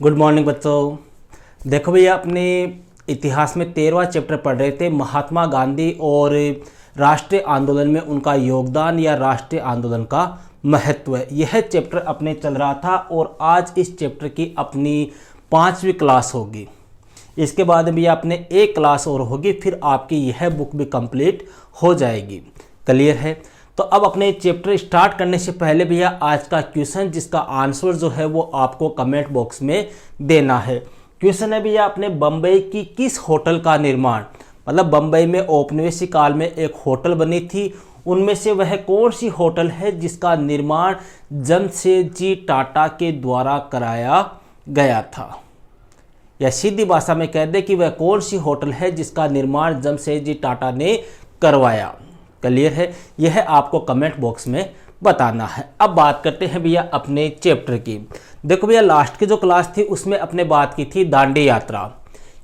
Good morning बच्चों। देखो भैया, अपने इतिहास में 13वां चैप्टर पढ़ रहे थे, महात्मा गांधी और राष्ट्रीय आंदोलन में उनका योगदान या राष्ट्रीय आंदोलन का महत्व। यह चैप्टर अपने चल रहा था और आज इस चैप्टर की अपनी 5वीं क्लास होगी। इसके बाद भैया अपने एक क्लास और होगी, फिर आपकी यह बुक भी कंप्लीट हो जाएगी। क्लियर है? तो अब अपने चैप्टर स्टार्ट करने से पहले भैया आज का क्वेश्चन, जिसका आंसर जो है वो आपको कमेंट बॉक्स में देना है। क्वेश्चन है भैया, अपने बम्बई की किस होटल का निर्माण, मतलब बम्बई में औपनिवेशिक काल में एक होटल बनी थी, उनमें से वह कौन सी होटल है जिसका निर्माण जमशेदजी टाटा के द्वारा कराया गया था। या सीधी भाषा में कह दे कि वह कौन सी होटल है जिसका निर्माण जमशेदजी टाटा ने करवाया। क्लियर है? यह आपको कमेंट बॉक्स में बताना है। अब बात करते हैं भैया अपने चैप्टर की। देखो भैया, लास्ट की जो क्लास थी उसमें अपने बात की थी दांडी यात्रा,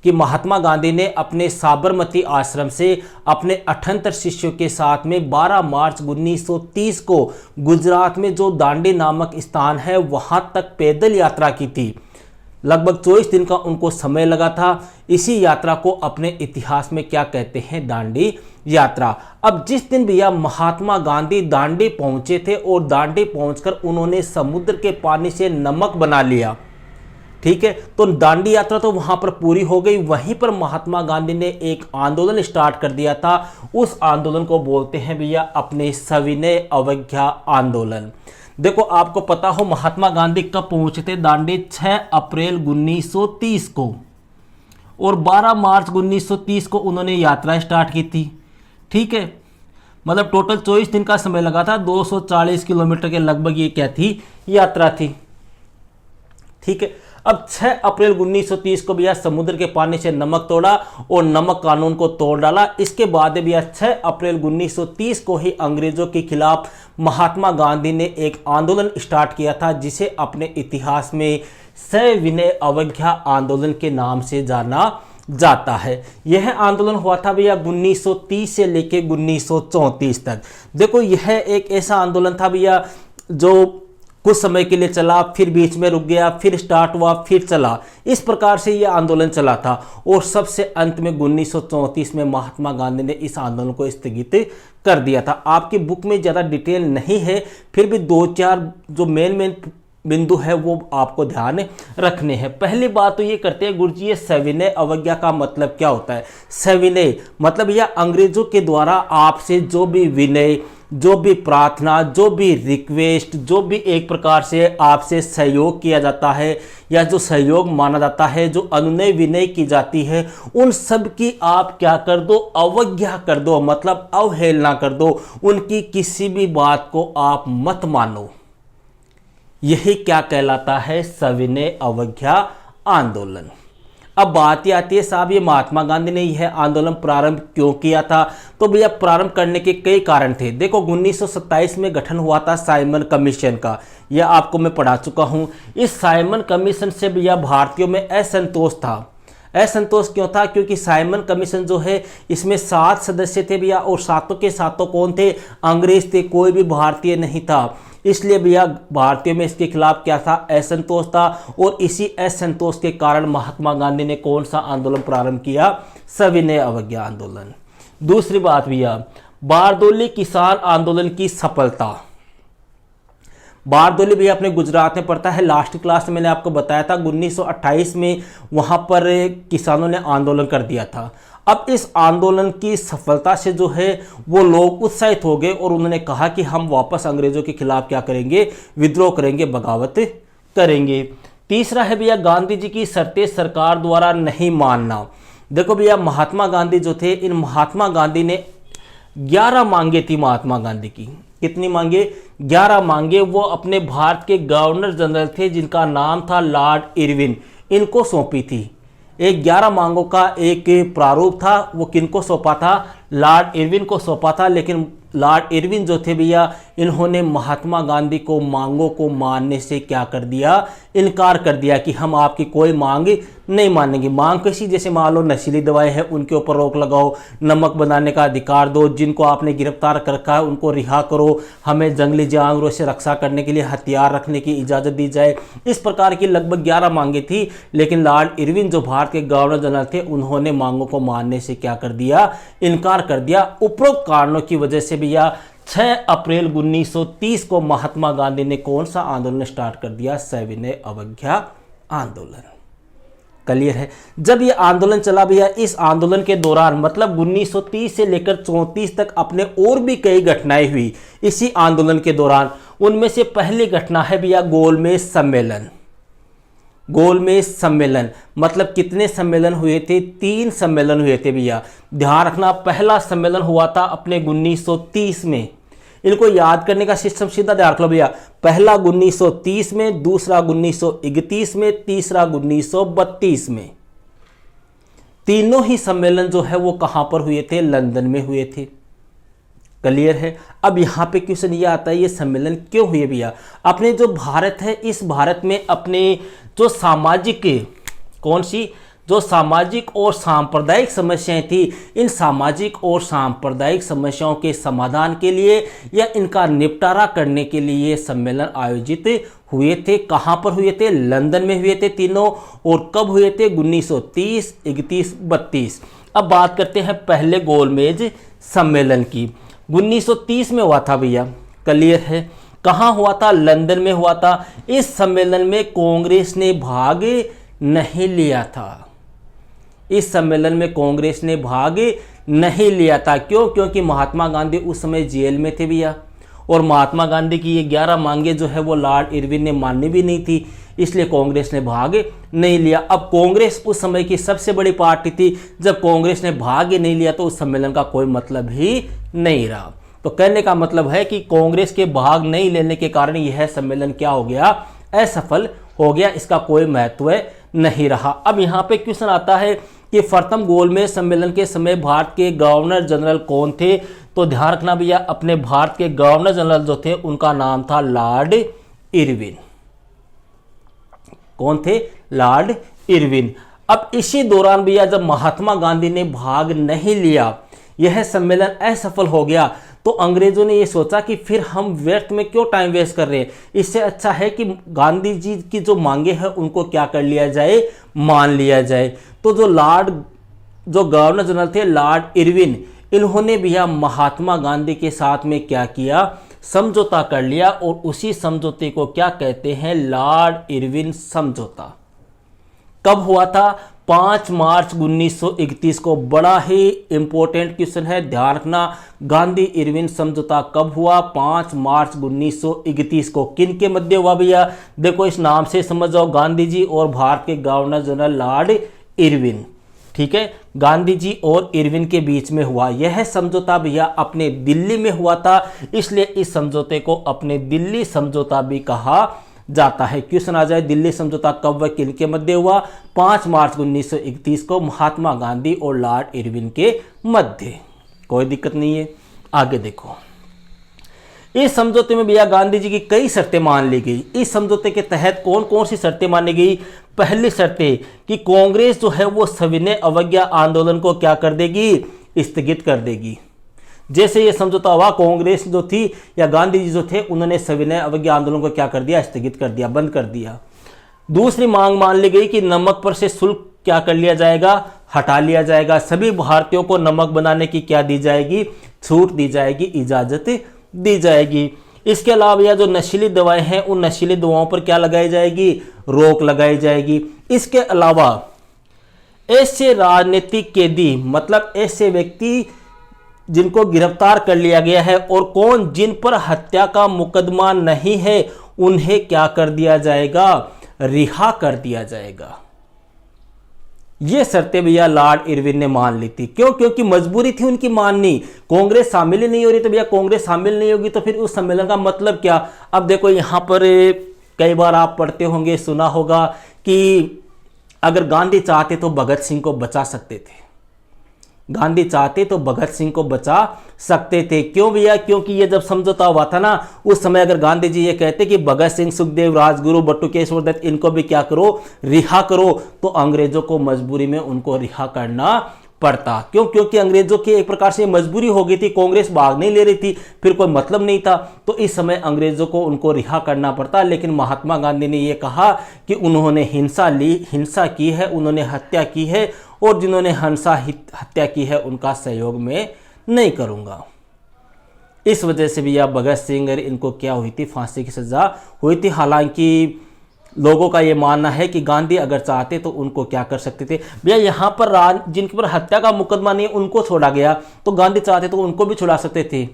कि महात्मा गांधी ने अपने साबरमती आश्रम से अपने 78 शिष्यों के साथ में 12 मार्च 1930 को गुजरात में जो दांडी नामक स्थान है वहां तक पैदल यात्रा की थी। लगभग 24 दिन का उनको समय लगा था। इसी यात्रा को अपने इतिहास में क्या कहते हैं? दांडी यात्रा। अब जिस दिन भैया महात्मा गांधी दांडी पहुंचे थे और दांडी पहुंचकर उन्होंने समुद्र के पानी से नमक बना लिया, ठीक है, तो दांडी यात्रा तो वहां पर पूरी हो गई। वहीं पर महात्मा गांधी ने एक आंदोलन स्टार्ट कर दिया था। उस आंदोलन को बोलते हैं भैया अपने सविनय अवज्ञा आंदोलन। देखो, आपको पता हो महात्मा गांधी कब पहुंचे थे दांडी? 6 अप्रैल 1930 को, और 12 मार्च 1930 को उन्होंने यात्रा स्टार्ट की थी। ठीक है, मतलब टोटल 24 दिन का समय लगा था। 240 किलोमीटर के लगभग ये क्या थी? यात्रा थी। ठीक है, अब 6 अप्रैल 1930 को भैया समुद्र के पानी से नमक तोड़ा और नमक कानून को तोड़ डाला। इसके बाद भैया 6 अप्रैल 1930 को ही अंग्रेजों के खिलाफ महात्मा गांधी ने एक आंदोलन स्टार्ट किया था, जिसे अपने इतिहास में सविनय अवज्ञा आंदोलन के नाम से जाना जाता है। यह आंदोलन हुआ था भैया 1930 से लेके 1934 तक। देखो, यह एक ऐसा आंदोलन था भैया जो कुछ समय के लिए चला, फिर बीच में रुक गया, फिर स्टार्ट हुआ, फिर चला। इस प्रकार से यह आंदोलन चला था और सबसे अंत में 1934 में महात्मा गांधी ने इस आंदोलन को स्थगित कर दिया था। आपकी बुक में ज़्यादा डिटेल नहीं है, फिर भी 2-4 जो मेन बिंदु है वो आपको ध्यान रखने हैं। पहली बात तो ये करते हैं गुरुजी, ये सविनय अवज्ञा का मतलब क्या होता है? सविनय मतलब यह अंग्रेजों के द्वारा आपसे जो भी विनय, जो भी प्रार्थना, जो भी रिक्वेस्ट, जो भी एक प्रकार से आपसे सहयोग किया जाता है या जो सहयोग माना जाता है, जो अनुनय विनय की जाती है, उन सब की आप क्या कर दो? अवज्ञा कर दो, मतलब अवहेलना कर दो। उनकी किसी भी बात को आप मत मानो। यही क्या कहलाता है? सविनय अवज्ञा आंदोलन। अब बात ये आती है साहब, ये महात्मा गांधी ने यह आंदोलन प्रारंभ क्यों किया था? तो भैया प्रारंभ करने के कई कारण थे। देखो, 1927 में गठन हुआ था साइमन कमीशन का, यह आपको मैं पढ़ा चुका हूं। इस साइमन कमीशन से भैया भारतीयों में असंतोष था। असंतोष क्यों था? क्योंकि साइमन कमीशन जो है इसमें 7 सदस्य थे भैया, और सातों के सातों कौन थे? अंग्रेज थे, कोई भी भारतीय नहीं था। इसलिए भैया भारतीयों में इसके खिलाफ क्या था? असंतोष था, और इसी असंतोष के कारण महात्मा गांधी ने कौन सा आंदोलन प्रारंभ किया? सविनय अवज्ञा आंदोलन। दूसरी बात भैया, बारदोली किसान आंदोलन की सफलता। बारदोली भैया अपने गुजरात में पड़ता है। लास्ट क्लास में मैंने आपको बताया था 1928 में वहां पर किसानों ने आंदोलन कर दिया था। अब इस आंदोलन की सफलता से जो है वो लोग उत्साहित हो गए और उन्होंने कहा कि हम वापस अंग्रेजों के खिलाफ क्या करेंगे? विद्रोह करेंगे, बगावत करेंगे। तीसरा है भैया गांधी जी की शर्तें सरकार द्वारा नहीं मानना। देखो भैया, महात्मा गांधी जो थे, इन महात्मा गांधी ने 11 मांगे थी महात्मा गांधी की। कितनी मांगे? 11 मांगे। वो अपने भारत के गवर्नर जनरल थे जिनका नाम था लॉर्ड इरविन, इनको सौंपी थी। एक 11 मांगों का एक प्रारूप था, वो किनको सौंपा था? लॉर्ड इरविन को सौंपा था। लेकिन लॉर्ड इरविन जो थे भैया, इन्होंने महात्मा गांधी को मांगों को मानने से क्या कर दिया? इनकार कर दिया कि हम आपकी कोई मांग नहीं मानेंगी। मांग कैसी, जैसे मान लो नशीली दवाएं हैं उनके ऊपर रोक लगाओ, नमक बनाने का अधिकार दो, जिनको आपने गिरफ्तार कर रखा है उनको रिहा करो, हमें जंगली जानवरों से रक्षा करने के लिए हथियार रखने की इजाज़त दी जाए। इस प्रकार की लगभग 11 मांगे थी, लेकिन लॉर्ड इरविन जो भारत के गवर्नर जनरल थे उन्होंने मांगों को मानने से क्या कर दिया, इनकार कर दिया। उपरोक्त कारणों की वजह से भैया 6 अप्रैल 1930 को महात्मा गांधी ने कौन सा आंदोलन स्टार्ट कर दिया, सविनय अवज्ञा आंदोलन। क्लियर है। जब ये आंदोलन चला भैया, इस आंदोलन के दौरान मतलब 1930 से लेकर 34 तक अपने और भी कई घटनाएं हुई इसी आंदोलन के दौरान। उनमें से पहली घटना है भैया गोलमेज सम्मेलन। गोलमेज सम्मेलन मतलब कितने सम्मेलन हुए थे, 3 सम्मेलन हुए थे भैया, ध्यान रखना। पहला सम्मेलन हुआ था अपने 1930 में, इनको याद करने का सिस्टम सीधा ध्यान रख लो भैया। पहला 1930 में, दूसरा 1931 में, तीसरा 1932 में। तीनों ही सम्मेलन जो है वो कहां पर हुए थे, लंदन में हुए थे। क्लियर है। अब यहां पे क्वेश्चन ये आता है ये सम्मेलन क्यों हुए भैया। अपने जो भारत है, इस भारत में अपने जो सामाजिक कौन सी जो सामाजिक और सांप्रदायिक समस्याएं थी, इन सामाजिक और सांप्रदायिक समस्याओं के समाधान के लिए या इनका निपटारा करने के लिए ये सम्मेलन आयोजित हुए थे। कहां पर हुए थे, लंदन में हुए थे तीनों। और कब हुए थे, 1930, 31, 32। अब बात करते हैं पहले गोलमेज सम्मेलन की। 1930 में हुआ था भैया। क्लियर है। कहां हुआ था, लंदन में हुआ था। इस सम्मेलन में कांग्रेस ने भाग नहीं लिया था। इस सम्मेलन में कांग्रेस ने भाग नहीं लिया था। क्यों, क्योंकि महात्मा गांधी उस समय जेल में थे भैया, और महात्मा गांधी की ये 11 मांगे जो है वो लॉर्ड इरविन ने माननी भी नहीं थी, इसलिए कांग्रेस ने भाग नहीं लिया। अब कांग्रेस उस समय की सबसे बड़ी पार्टी थी, जब कांग्रेस ने भाग ही नहीं लिया तो उस सम्मेलन का कोई मतलब ही नहीं रहा। तो कहने का मतलब है कि कांग्रेस के भाग नहीं लेने के कारण यह सम्मेलन क्या हो गया, असफल हो गया, इसका कोई महत्व नहीं रहा। अब यहां पे क्वेश्चन आता है कि प्रथम गोलमेज सम्मेलन के समय भारत के गवर्नर जनरल कौन थे। तो ध्यान रखना भैया, अपने भारत के गवर्नर जनरल जो थे उनका नाम था लॉर्ड इरविन। कौन थे, लॉर्ड इरविन। अब इसी दौरान भैया जब महात्मा गांधी ने भाग नहीं लिया, यह सम्मेलन असफल हो गया, तो अंग्रेजों ने यह सोचा कि फिर हम व्यर्थ में क्यों टाइम वेस्ट कर रहे हैं, इससे अच्छा है कि गांधी जी की जो मांगे हैं उनको क्या कर लिया जाए, मान लिया जाए। तो जो गवर्नर जनरल थे लॉर्ड इरविन, इन्होंने भैया महात्मा गांधी के साथ में क्या किया, समझौता कर लिया, और उसी समझौते को क्या कहते हैं, लॉर्ड इरविन समझौता। कब हुआ था, 5 मार्च 1931 को। बड़ा ही इंपॉर्टेंट क्वेश्चन है, ध्यान रखना। गांधी इरविन समझौता कब हुआ, 5 मार्च 1931 को। किन के मध्य हुआ भैया, देखो इस नाम से समझ जाओ, गांधी जी और भारत के गवर्नर जनरल लॉर्ड इरविन। ठीक है, गांधी जी और इरविन के बीच में हुआ यह समझौता भैया, अपने दिल्ली में हुआ था, इसलिए इस समझौते को अपने दिल्ली समझौता भी कहा जाता है। क्वेश्चन आ जाए, दिल्ली समझौता कब व किन के मध्य हुआ, 5 मार्च 1931 को महात्मा गांधी और लॉर्ड इरविन के मध्य। कोई दिक्कत नहीं है। आगे देखो, इस समझौते में भैया गांधी जी की कई शर्तें मान ली गई। इस समझौते के तहत कौन कौन सी शर्तें मानी गई, पहली शर्तें कि कांग्रेस जो है वो सविनय अवज्ञा आंदोलन को क्या कर देगी, स्थगित कर देगी। जैसे ये समझौता हुआ, कांग्रेस जो थी या गांधी जी जो थे उन्होंने सविनय अवज्ञा आंदोलन को क्या कर दिया, स्थगित कर दिया, बंद कर दिया। दूसरी मांग मान ली गई कि नमक पर से शुल्क क्या कर लिया जाएगा, हटा लिया जाएगा। सभी भारतीयों को नमक बनाने की क्या दी जाएगी, छूट दी जाएगी, इजाजत दी जाएगी। इसके अलावा यह जो नशीली दवाएं हैं उन नशीली दवाओं पर क्या लगाई जाएगी, रोक लगाई जाएगी। इसके अलावा ऐसे राजनीतिक कैदी मतलब ऐसे व्यक्ति जिनको गिरफ्तार कर लिया गया है और कौन जिन पर हत्या का मुकदमा नहीं है उन्हें क्या कर दिया जाएगा, रिहा कर दिया जाएगा। ये शर्तें भैया लॉर्ड इरविन ने मान ली थी। क्यों, क्योंकि मजबूरी थी उनकी माननी। कांग्रेस शामिल ही नहीं हो रही, तो भैया कांग्रेस शामिल नहीं होगी तो फिर उस सम्मेलन का मतलब क्या। अब देखो यहां पर कई बार आप पढ़ते होंगे, सुना होगा कि अगर गांधी चाहते तो भगत सिंह को बचा सकते थे, गांधी चाहते तो भगत सिंह को बचा सकते थे। क्यों भैया? क्योंकि ये जब समझौता हुआ था ना, उस समय अगर गांधी जी ये कहते कि भगत सिंह, सुखदेव, राजगुरु, बटुकेश्वर दत्त, इनको भी क्या करो, रिहा करो, तो अंग्रेजों को मजबूरी में उनको रिहा करना पड़ता। क्यों? क्योंकि अंग्रेजों की एक प्रकार से मजबूरी हो गई थी, कांग्रेस भाग नहीं ले रही थी, फिर कोई मतलब नहीं था, तो इस समय अंग्रेजों को उनको रिहा करना पड़ता। लेकिन महात्मा गांधी ने यह कहा कि उन्होंने हिंसा की है, उन्होंने हत्या की है, और जिन्होंने हत्या की है उनका सहयोग में नहीं करूंगा। इस वजह से भी भगत सिंह इनको क्या हुई थी, फांसी की सजा हुई थी। हालांकि लोगों का यह मानना है कि गांधी अगर चाहते तो उनको क्या कर सकते थे भैया, यहां पर जिनके पर हत्या का मुकदमा नहीं उनको छोड़ा गया, तो गांधी चाहते तो उनको भी छुड़ा सकते थे।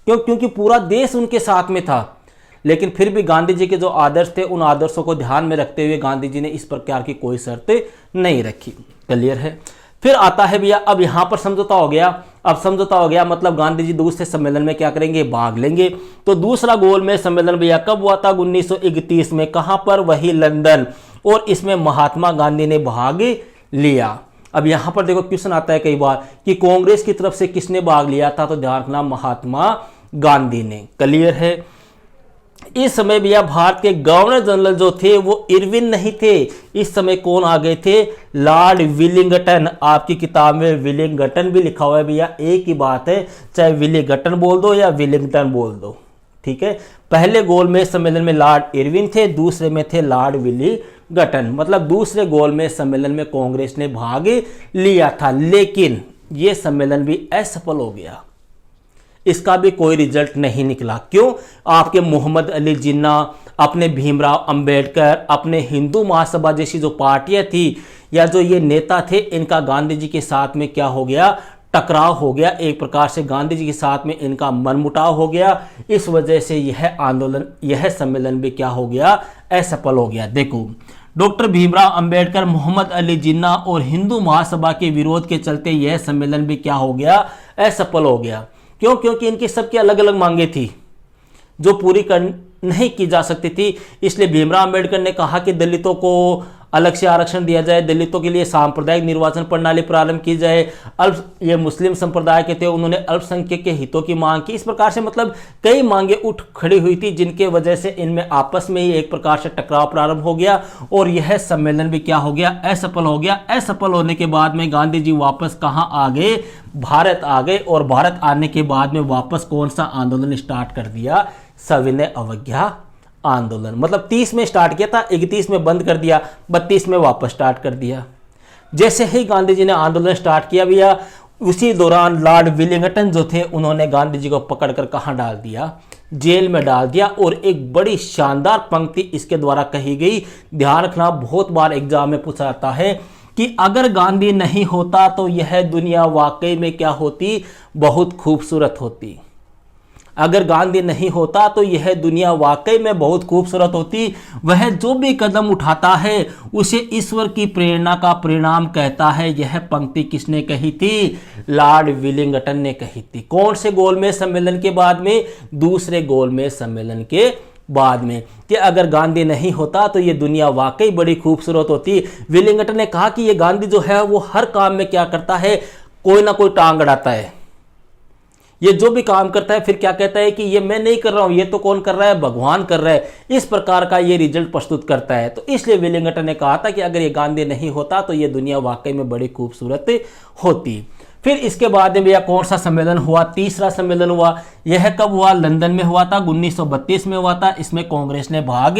क्योंकि पूरा देश उनके साथ में था। लेकिन फिर भी गांधी जी के जो आदर्श थे, उन आदर्शों को ध्यान में रखते हुए गांधी जी ने इस प्रकार की कोई शर्त नहीं रखी। क्लियर है? फिर आता है भैया, अब यहां पर समझौता हो गया। अब समझौता हो गया मतलब गांधी जी दूसरे सम्मेलन में क्या करेंगे, भाग लेंगे। तो दूसरा गोलमेज सम्मेलन भैया कब हुआ था? 1931 में। कहां पर? वही लंदन। और इसमें महात्मा गांधी ने भाग लिया। अब यहां पर देखो क्वेश्चन आता है कई बार कि कांग्रेस की तरफ से किसने भाग लिया था, तो ध्यान रखना महात्मा गांधी ने। क्लियर है? इस समय भैया भारत के गवर्नर जनरल जो थे वो इरविन नहीं थे, इस समय कौन आ गए थे? Lord Willingdon. आपकी किताब में विलिंगटन भी लिखा हुआ है भैया, एक ही बात है, चाहे विलिंगटन बोल दो या विलिंगटन बोल दो, ठीक है। पहले गोलमेज सम्मेलन में लॉर्ड इरविन थे, दूसरे में थे लॉर्ड विलिंगटन। मतलब दूसरे गोलमेज सम्मेलन में कांग्रेस ने भाग लिया था, लेकिन यह सम्मेलन भी असफल हो गया, इसका भी कोई रिजल्ट नहीं निकला। क्यों? आपके मोहम्मद अली जिन्ना, अपने भीमराव अंबेडकर, अपने हिंदू महासभा जैसी जो पार्टियां थी या जो ये नेता थे, इनका गांधी जी के साथ में क्या हो गया? टकराव हो गया। एक प्रकार से गांधी जी के साथ में इनका मनमुटाव हो गया। इस वजह से यह आंदोलन, यह सम्मेलन भी क्या हो गया? असफल हो गया। देखो, डॉक्टर भीमराव अंबेडकर, मोहम्मद अली जिन्ना और हिंदू महासभा के विरोध के चलते यह सम्मेलन भी क्या हो गया? असफल हो गया। क्यों? क्योंकि इनकी सबकी अलग अलग मांगे थी जो पूरी नहीं की जा सकती थी। इसलिए भीमराव अंबेडकर ने कहा कि दलितों को अलग से आरक्षण दिया जाए, दलितों के लिए सांप्रदायिक निर्वाचन प्रणाली प्रारंभ की जाए। ये मुस्लिम संप्रदाय के थे, उन्होंने अल्पसंख्यक के हितों की मांग की। इस प्रकार से मतलब कई मांगे उठ खड़ी हुई थी, जिनके वजह से इनमें आपस में ही एक प्रकार से टकराव प्रारंभ हो गया और यह सम्मेलन भी क्या हो गया? असफल हो गया। असफल होने के बाद में गांधी जी वापस कहाँ आ गए? भारत आ गए। और भारत आने के बाद में वापस कौन सा आंदोलन स्टार्ट कर दिया? सविनय अवज्ञा आंदोलन। मतलब 30 में स्टार्ट किया था, 31 में बंद कर दिया, 32 में वापस स्टार्ट कर दिया। जैसे ही गांधी जी ने आंदोलन स्टार्ट किया भैया, उसी दौरान लॉर्ड विलिंगटन जो थे, उन्होंने गांधी जी को पकड़कर कहां डाल दिया? जेल में डाल दिया। और एक बड़ी शानदार पंक्ति इसके द्वारा कही गई, ध्यान रखना, बहुत बार एग्जाम में पूछा जाता है कि अगर गांधी नहीं होता तो यह दुनिया वाकई में क्या होती? बहुत खूबसूरत होती। अगर गांधी नहीं होता तो यह दुनिया वाकई में बहुत खूबसूरत होती। वह जो भी कदम उठाता है उसे ईश्वर की प्रेरणा का परिणाम कहता है। यह पंक्ति किसने कही थी? लॉर्ड विलिंगटन ने कही थी। कौन से गोलमेज सम्मेलन के बाद में? दूसरे गोलमेज सम्मेलन के बाद में, कि अगर गांधी नहीं होता तो यह दुनिया वाकई बड़ी खूबसूरत होती। विलिंगटन ने कहा कि यह गांधी जो है वो हर काम में क्या करता है? कोई ना कोई टांग अड़ाता है। ये जो भी काम करता है फिर क्या कहता है कि ये मैं नहीं कर रहा हूं, ये तो कौन कर रहा है? भगवान कर रहा है। इस प्रकार का ये रिजल्ट प्रस्तुत करता है। तो इसलिए विलिंगटन ने कहा था कि अगर ये गांधी नहीं होता तो ये दुनिया वाकई में बड़ी खूबसूरत होती। फिर इसके बाद में भैया कौन सा सम्मेलन हुआ? तीसरा सम्मेलन हुआ। यह कब हुआ? लंदन में हुआ था, 1932 में हुआ था। इसमें कांग्रेस ने भाग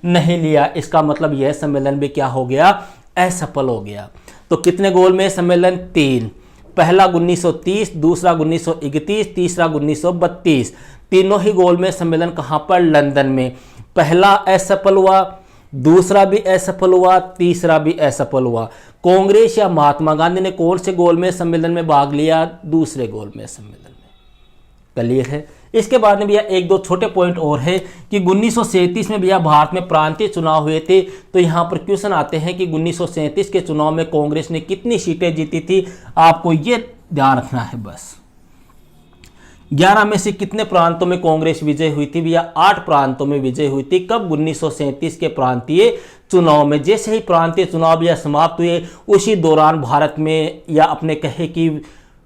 नहीं लिया। इसका मतलब यह सम्मेलन भी क्या हो गया? असफल हो गया। तो कितने गोलमेज सम्मेलन? 3। पहला 1930, दूसरा 1931, तीसरा 1932। तीनों ही गोलमेज सम्मेलन कहां पर? लंदन में। पहला असफल हुआ, दूसरा भी असफल हुआ, तीसरा भी असफल हुआ। कांग्रेस या महात्मा गांधी ने कौन से गोलमेज सम्मेलन में भाग लिया? दूसरे गोलमेज सम्मेलन में। क्लियर है? इसके बाद में भैया एक दो छोटे पॉइंट और है कि 1937 में भैया भारत में प्रांतीय चुनाव हुए थे। तो यहां पर क्वेश्चन आते हैं कि 1937 के चुनाव में कांग्रेस ने कितनी सीटें जीती थी? आपको यह ध्यान रखना है बस। 11 में से कितने प्रांतों में कांग्रेस विजय हुई थी भैया? 8 प्रांतों में विजय हुई थी। कब? 1937 के प्रांतीय चुनाव में। जैसे ही प्रांतीय चुनाव या समाप्त हुए उसी दौरान भारत में, या अपने कहे कि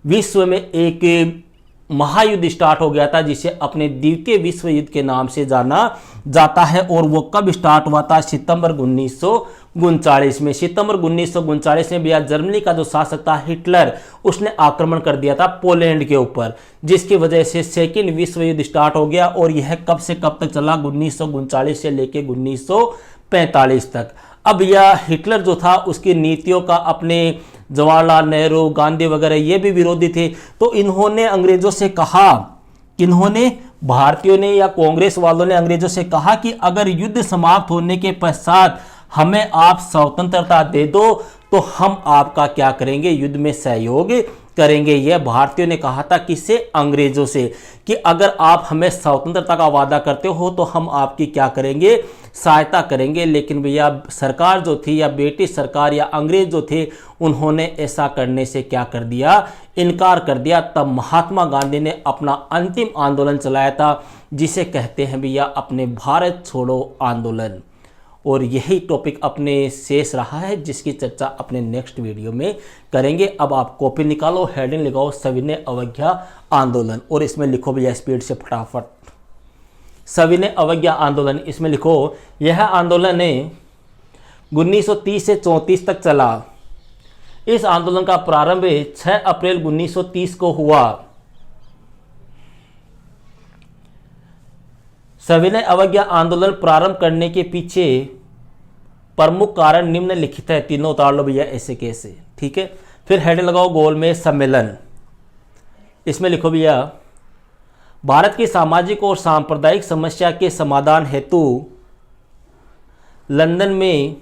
विश्व में, एक महायुद्ध स्टार्ट हो गया था जिसे अपने द्वितीय विश्व युद्ध के नाम से जाना जाता है। और वो कब स्टार्ट हुआ था? सितंबर 1939 में। सितंबर 1939 में भैया जर्मनी का जो शासक था हिटलर, उसने आक्रमण कर दिया था पोलैंड के ऊपर, जिसकी वजह से सेकेंड विश्व युद्ध स्टार्ट हो गया। और यह कब से कब तक चला? 1939 से लेकर 1945 तक। अब यह हिटलर जो था उसकी नीतियों का अपने जवाहरलाल नेहरू, गांधी वगैरह ये भी विरोधी थे। तो इन्होंने अंग्रेजों से कहा, किन्होंने? भारतीयों ने या कांग्रेस वालों ने अंग्रेजों से कहा कि अगर युद्ध समाप्त होने के पश्चात हमें आप स्वतंत्रता दे दो तो हम आपका क्या करेंगे? युद्ध में सहयोग करेंगे। यह भारतीयों ने कहा था, किससे? अंग्रेजों से, कि अगर आप हमें स्वतंत्रता का वादा करते हो तो हम आपकी क्या करेंगे? सहायता करेंगे। लेकिन भैया सरकार जो थी, या ब्रिटिश सरकार या अंग्रेज जो थे, उन्होंने ऐसा करने से क्या कर दिया? इनकार कर दिया। तब महात्मा गांधी ने अपना अंतिम आंदोलन चलाया था, जिसे कहते हैं भैया अपने भारत छोड़ो आंदोलन। और यही टॉपिक अपने शेष रहा है, जिसकी चर्चा अपने नेक्स्ट वीडियो में करेंगे। अब आप कॉपी निकालो, हेडिंग लगाओ सविनय अवज्ञा आंदोलन, और इसमें लिखो भैया स्पीड से फटाफट, सविनय अवज्ञा आंदोलन। इसमें लिखो यह आंदोलन 1930 से 34 तक चला। इस आंदोलन का प्रारंभ 6 अप्रैल 1930 को हुआ। सविनय अवज्ञा आंदोलन प्रारंभ करने के पीछे प्रमुख कारण निम्नलिखित है। तीनों उतार लो भैया ऐसे कैसे, ठीक है। फिर हेडिंग लगाओ गोलमेज सम्मेलन। इसमें लिखो भैया भारत की सामाजिक और सांप्रदायिक समस्या के समाधान हेतु लंदन में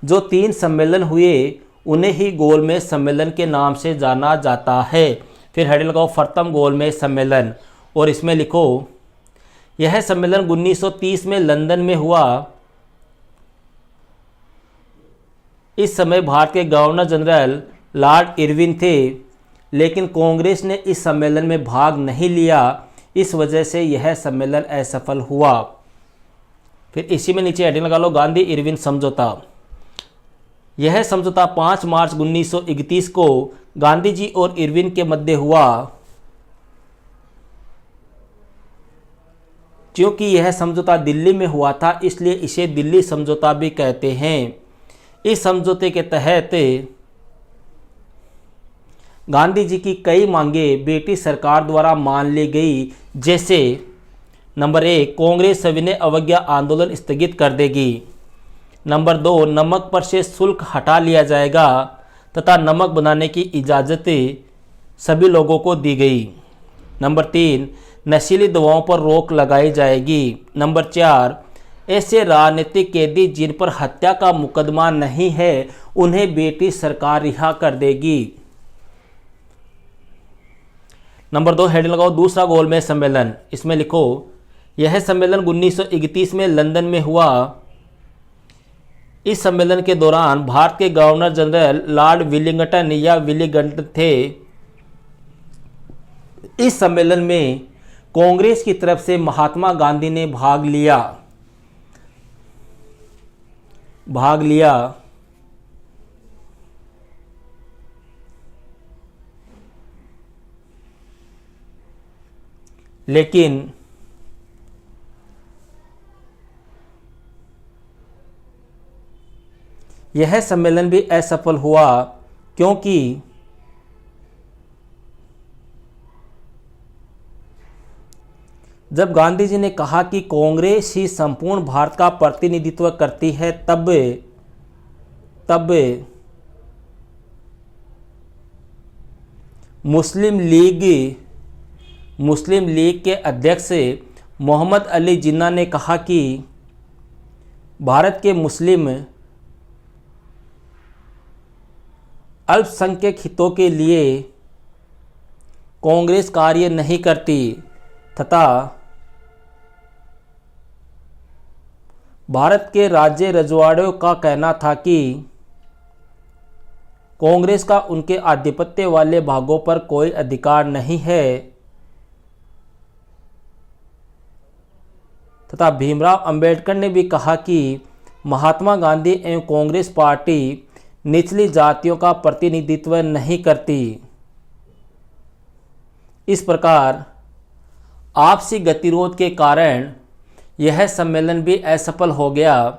जो 3 सम्मेलन हुए उन्हें ही गोलमेज सम्मेलन के नाम से जाना जाता है। फिर हेडिंग लगाओ प्रथम गोलमेज सम्मेलन, और इसमें लिखो यह सम्मेलन 1930 में लंदन में हुआ। इस समय भारत के गवर्नर जनरल लॉर्ड इरविन थे, लेकिन कांग्रेस ने इस सम्मेलन में भाग नहीं लिया। इस वजह से यह सम्मेलन असफल हुआ। फिर इसी में नीचे हेडिंग लगा लो गांधी इरविन समझौता। यह समझौता 5 मार्च 1931 को गांधी जी और इरविन के मध्य हुआ। क्योंकि यह समझौता दिल्ली में हुआ था, इसलिए इसे दिल्ली समझौता भी कहते हैं। इस समझौते के तहत गांधी जी की कई मांगें ब्रिटिश सरकार द्वारा मान ली गई, जैसे नंबर 1 कांग्रेस सविनय अवज्ञा आंदोलन स्थगित कर देगी। नंबर 2 नमक पर से शुल्क हटा लिया जाएगा तथा नमक बनाने की इजाज़त सभी लोगों को दी गई। नंबर 3 नशीली दवाओं पर रोक लगाई जाएगी। नंबर 4 ऐसे राजनीतिक कैदी जिन पर हत्या का मुकदमा नहीं है उन्हें ब्रिटिश सरकार रिहा कर देगी। नंबर 2 हेडिंग लगाओ दूसरा गोलमेज सम्मेलन। इसमें लिखो यह सम्मेलन 1931 में लंदन में हुआ। इस सम्मेलन के दौरान भारत के गवर्नर जनरल लॉर्ड विलिंगटन या विलिंगटन थे। इस सम्मेलन में कांग्रेस की तरफ से महात्मा गांधी ने भाग लिया। लेकिन यह सम्मेलन भी असफल हुआ, क्योंकि जब गांधी जी ने कहा कि कांग्रेस ही संपूर्ण भारत का प्रतिनिधित्व करती है, तब मुस्लिम लीग के अध्यक्ष मोहम्मद अली जिन्ना ने कहा कि भारत के मुस्लिम अल्पसंख्यक हितों के लिए कांग्रेस कार्य नहीं करती तथा भारत के राज्य रजवाड़ों का कहना था कि कांग्रेस का उनके आधिपत्य वाले भागों पर कोई अधिकार नहीं है। तथा भीमराव अंबेडकर ने भी कहा कि महात्मा गांधी एवं कांग्रेस पार्टी निचली जातियों का प्रतिनिधित्व नहीं करती। इस प्रकार आपसी गतिरोध के कारण यह सम्मेलन भी असफल हो गया।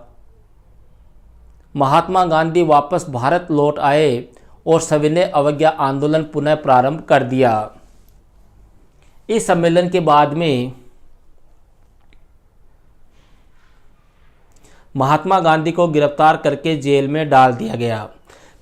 महात्मा गांधी वापस भारत लौट आए और सविनय अवज्ञा आंदोलन पुनः प्रारंभ कर दिया। इस सम्मेलन के बाद में महात्मा गांधी को गिरफ्तार करके जेल में डाल दिया गया।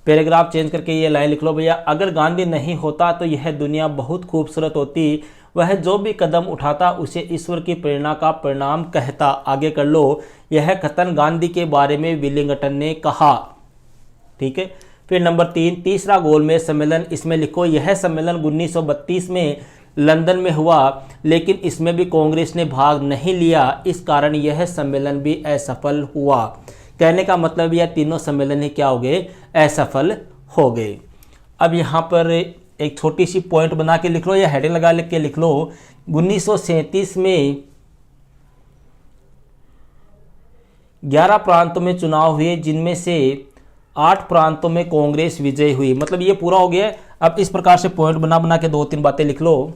पैराग्राफ चेंज करके ये लाइन लिख लो भैया, अगर गांधी नहीं होता तो यह दुनिया बहुत खूबसूरत होती। वह जो भी कदम उठाता उसे ईश्वर की प्रेरणा का परिणाम कहता। आगे कर लो, यह कथन गांधी के बारे में विलिंगटन ने कहा। ठीक है। फिर नंबर 3, तीसरा गोलमेज सम्मेलन, इसमें लिखो यह सम्मेलन 1932 में लंदन में हुआ, लेकिन इसमें भी कांग्रेस ने भाग नहीं लिया। इस कारण यह सम्मेलन भी असफल हुआ। कहने का मतलब यह तीनों सम्मेलन ही क्या हो गए, असफल हो गए। अब यहाँ पर एक छोटी सी पॉइंट बना के लिख लो या हेडिंग लगा के लिख लो, 1937 में 11 प्रांतों में चुनाव हुए, जिनमें से 8 प्रांतों में कांग्रेस विजयी हुई। मतलब ये पूरा हो गया। अब इस प्रकार से पॉइंट बना के 2-3 बातें लिख लो।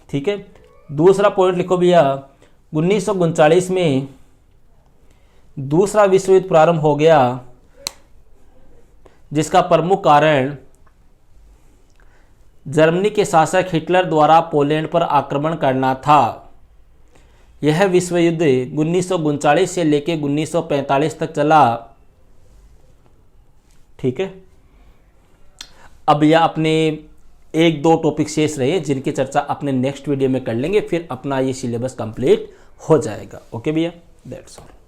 ठीक है। दूसरा पॉइंट लिखो भैया, 1939 में दूसरा विश्व युद्ध प्रारंभ हो गया, जिसका प्रमुख कारण जर्मनी के शासक हिटलर द्वारा पोलैंड पर आक्रमण करना था। यह विश्व युद्ध 1939 से लेकर 1945 तक चला। ठीक है। अब यह अपने 1-2 टॉपिक शेष रहे जिनकी चर्चा अपने नेक्स्ट वीडियो में कर लेंगे, फिर अपना ये सिलेबस कंप्लीट हो जाएगा। ओके भैया, दैट्स ऑल।